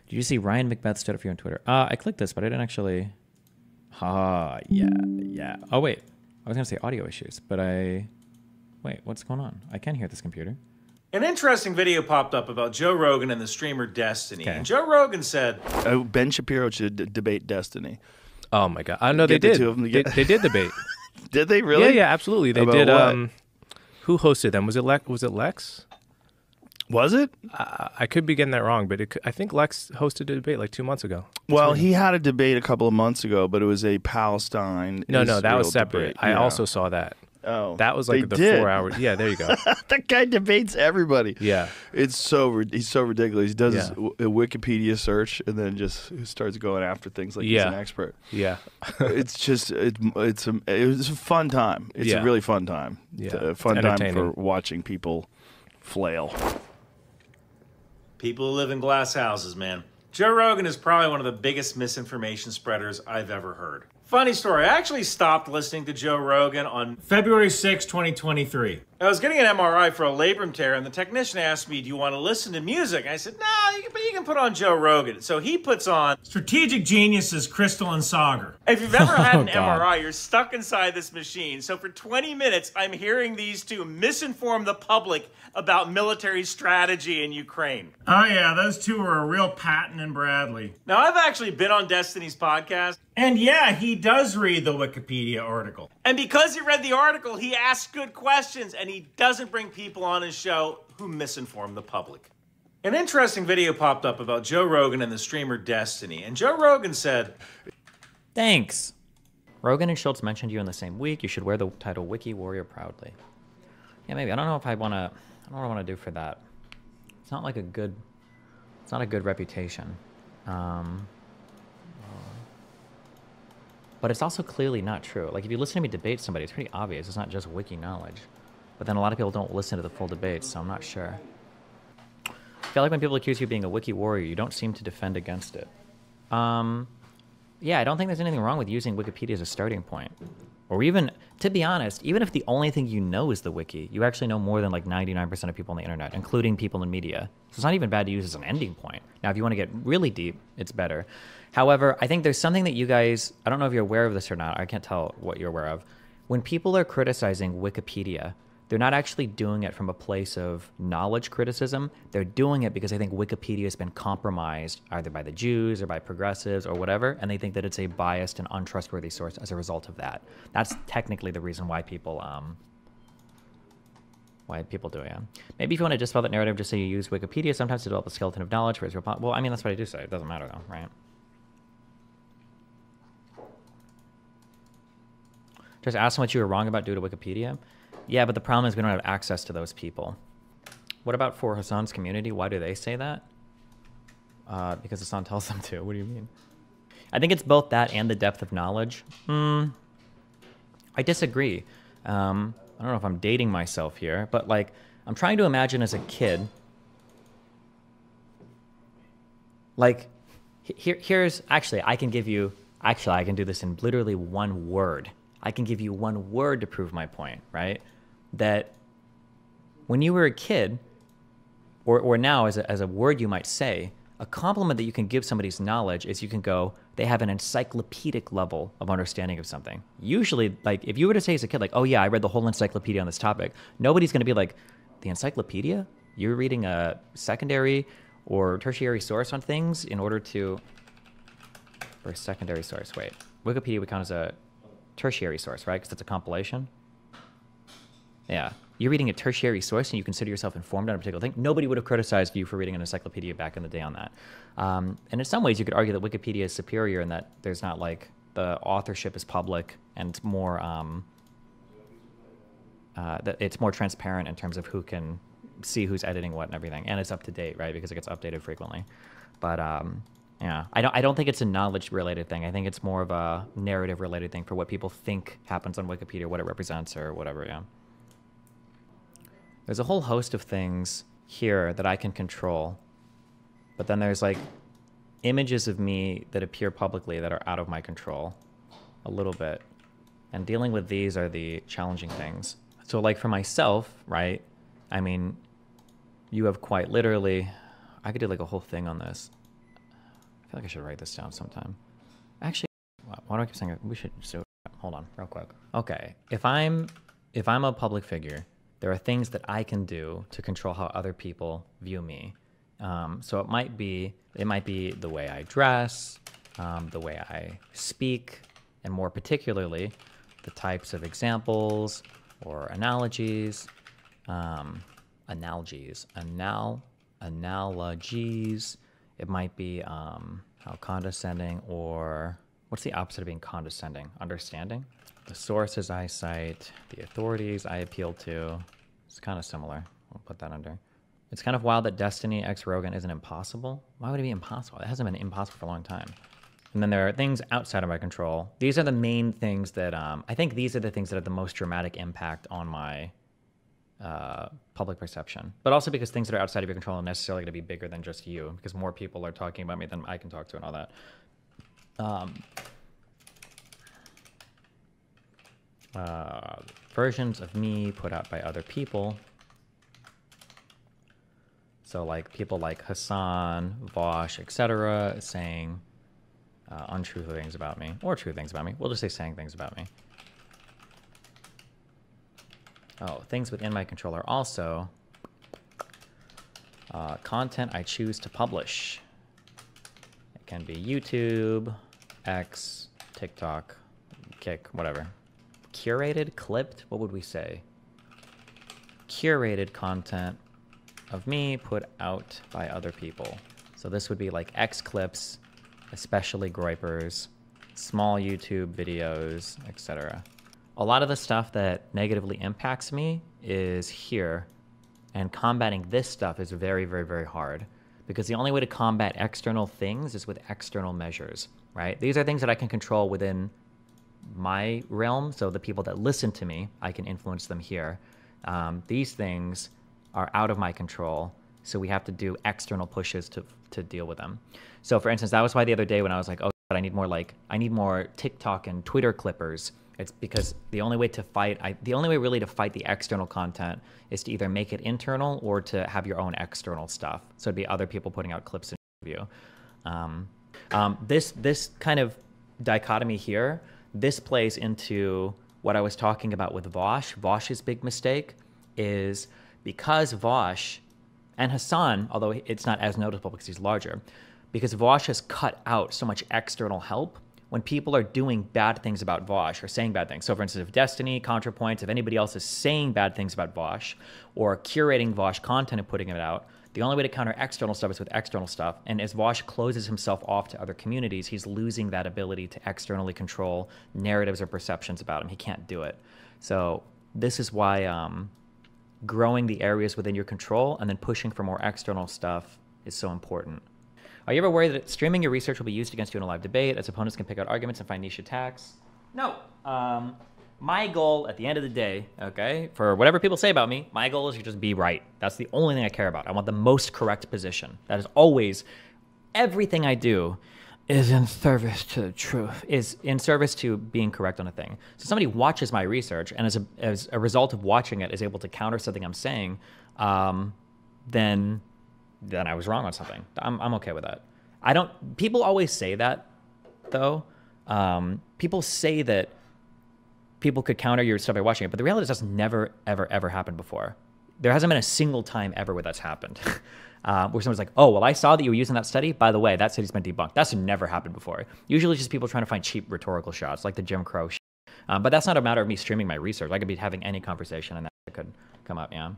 Did you see Ryan Macbeth stood up for you on Twitter? I clicked this, but I didn't actually. Yeah. Oh, wait. I was going to say audio issues, but Wait, what's going on? I can hear this computer. An interesting video popped up about Joe Rogan and the streamer Destiny. Okay. And Joe Rogan said, Ben Shapiro should debate Destiny. Oh, my God. I know they Get the did. two of them They did debate. Did they really? Yeah, absolutely. They About did. what? Who hosted them? Was it Lex? Was it? I could be getting that wrong, but I think Lex hosted a debate like 2 months ago. Well, he had a debate a couple of months ago, but it was a Palestine. No, that Israel was separate. debate. I Yeah. also saw that. Oh, That was they like the did. 4 hours. Yeah, there you go. That guy debates everybody. Yeah. He's so ridiculous. He does Yeah. a Wikipedia search and then just starts going after things like he's an expert. Yeah. It's just it was a fun time. It's Yeah. a really fun time. Yeah. It's a It's fun time entertaining. for watching people flail. people who live in glass houses, man. Joe Rogan is probably one of the biggest misinformation spreaders I've ever heard. Funny story, I actually stopped listening to Joe Rogan on February 6, 2023. I was getting an MRI for a labrum tear, and the technician asked me, do you want to listen to music? And I said, no, you can put on Joe Rogan. So he puts on Strategic Geniuses, Crystal and Sagar. If you've ever had an God. MRI, you're stuck inside this machine. So for 20 minutes, I'm hearing these two misinform the public about military strategy in Ukraine. Oh yeah, those two are a real Patton and Bradley. Now, I've actually been on Destiny's podcast. And yeah, he does read the Wikipedia article. And because he read the article, he asks good questions, and he doesn't bring people on his show who misinform the public. An interesting video popped up about Joe Rogan and the streamer Destiny, and Joe Rogan said, Thanks. Rogan and Schultz mentioned you in the same week. You should wear the title Wiki Warrior proudly. Yeah, maybe. I don't know if I want to. I don't know what I want to do for that. It's not like a good. It's not a good reputation. But it's also clearly not true. Like, if you listen to me debate somebody, it's pretty obvious. It's not just wiki knowledge. But then a lot of people don't listen to the full debates, so I'm not sure. I feel like when people accuse you of being a wiki warrior, you don't seem to defend against it. Yeah, I don't think there's anything wrong with using Wikipedia as a starting point. Or even, to be honest, even if the only thing you know is the wiki, you actually know more than like 99% of people on the internet, including people in media. So it's not even bad to use as an ending point. Now, if you want to get really deep, it's better. However, I think there's something that you guys, I don't know if you're aware of this or not, I can't tell what you're aware of. When people are criticizing Wikipedia, they're not actually doing it from a place of knowledge criticism. They're doing it because they think Wikipedia has been compromised either by the Jews or by progressives or whatever, and they think that it's a biased and untrustworthy source as a result of that. That's technically the reason why people do it. Yeah. Maybe if you want to dispel that narrative, just say you use Wikipedia sometimes to develop a skeleton of knowledge for Israel. Well, I mean, that's what I do say. It doesn't matter though, right? Just ask them what you were wrong about due to Wikipedia. Yeah, but the problem is we don't have access to those people. What about for Hassan's community? Why do they say that? Because Hassan tells them to. What do you mean? I think it's both that and the depth of knowledge. I disagree. I don't know if I'm dating myself here, but like, I'm trying to imagine as a kid. Like, here's, actually, I can do this in literally one word. I can give you one word to prove my point, right? That when you were a kid, or now as a word you might say, a compliment that you can give somebody's knowledge is you can go, they have an encyclopedic level of understanding of something. Usually, like, if you were to say as a kid, like, oh yeah, I read the whole encyclopedia on this topic, nobody's gonna be like, the encyclopedia? You're reading a secondary or tertiary source on things in order to, or a secondary source, wait. Wikipedia would count as a tertiary source, right? Because it's a compilation. Yeah. You're reading a tertiary source and you consider yourself informed on a particular thing. Nobody would have criticized you for reading an encyclopedia back in the day on that. And in some ways, you could argue that Wikipedia is superior in that there's not like the authorship is public and it's more that it's more transparent in terms of who can see who's editing what and everything, and it's up to date, right? Because it gets updated frequently. But yeah, I don't think it's a knowledge-related thing. I think it's more of a narrative-related thing for what people think happens on Wikipedia, what it represents, or whatever. Yeah. There's a whole host of things here that I can control, but then there's like images of me that appear publicly that are out of my control a little bit. And dealing with these are the challenging things. So like for myself, right? I mean, you have quite literally, I could do like a whole thing on this. feel like I should write this down sometime. Actually, why do I keep saying it? We should just do it. Hold on, real quick. Okay, if I'm a public figure, there are things that I can do to control how other people view me. So it might be the way I dress, the way I speak, and more particularly, the types of examples or analogies, analogies. It might be how condescending, or what's the opposite of being condescending? Understanding? The sources I cite, the authorities I appeal to. It's kind of similar. I'll put that under. It's kind of wild that Destiny X Rogan isn't impossible. Why would it be impossible? It hasn't been impossible for a long time. And then there are things outside of my control. These are the main things that, I think these are the things that have the most dramatic impact on my public perception. But also because things that are outside of your control are necessarily going to be bigger than just you, because more people are talking about me than I can talk to and all that. Versions of me put out by other people. So like people like Hassan, Vosh, etc. saying untrue things about me, or true things about me. We'll just say saying things about me. Oh, things within my control are also content I choose to publish. It can be YouTube, X, TikTok, Kick, whatever. Curated, clipped, what would we say? Curated content of me put out by other people. So this would be like X clips, especially groypers, small YouTube videos, etc. A lot of the stuff that negatively impacts me is here, and combating this stuff is very, very, very hard, because the only way to combat external things is with external measures, right? These are things that I can control within my realm, so the people that listen to me, I can influence them here. These things are out of my control, so we have to do external pushes to deal with them. So for instance, that was why the other day when I was like, oh, I need more TikTok and Twitter clippers. It's because the only way really to fight the external content is to either make it internal or to have your own external stuff. So it'd be other people putting out clips in you. This kind of dichotomy here, this plays into what I was talking about with Vosh. Vosh's big mistake is because Vosh and Hassan, although it's not as noticeable because he's larger, because Vosh has cut out so much external help when people are doing bad things about Vosh or saying bad things. So for instance, if Destiny, ContraPoints, if anybody else is saying bad things about Vosh or curating Vosh content and putting it out, the only way to counter external stuff is with external stuff. And as Vosh closes himself off to other communities, he's losing that ability to externally control narratives or perceptions about him. He can't do it. So this is why growing the areas within your control and then pushing for more external stuff is so important. Are you ever worried that streaming your research will be used against you in a live debate, as opponents can pick out arguments and find niche attacks? No. My goal at the end of the day, okay, for whatever people say about me, my goal is to just be right. That's the only thing I care about. I want the most correct position. That is always, everything I do is in service to the truth, is in service to being correct on a thing. So somebody watches my research and as a result of watching it is able to counter something I'm saying, then I was wrong on something. I'm okay with that. People always say that, though. People say that people could counter your stuff by watching it, but the reality is that's never, ever, ever happened before. There hasn't been a single time ever where that's happened. Where someone's like, oh, well, I saw that you were using that study. By the way, that study's been debunked. That's never happened before. Usually just people trying to find cheap rhetorical shots, like the Jim Crow shit. But that's not a matter of me streaming my research. I could be having any conversation and that could come up, yeah.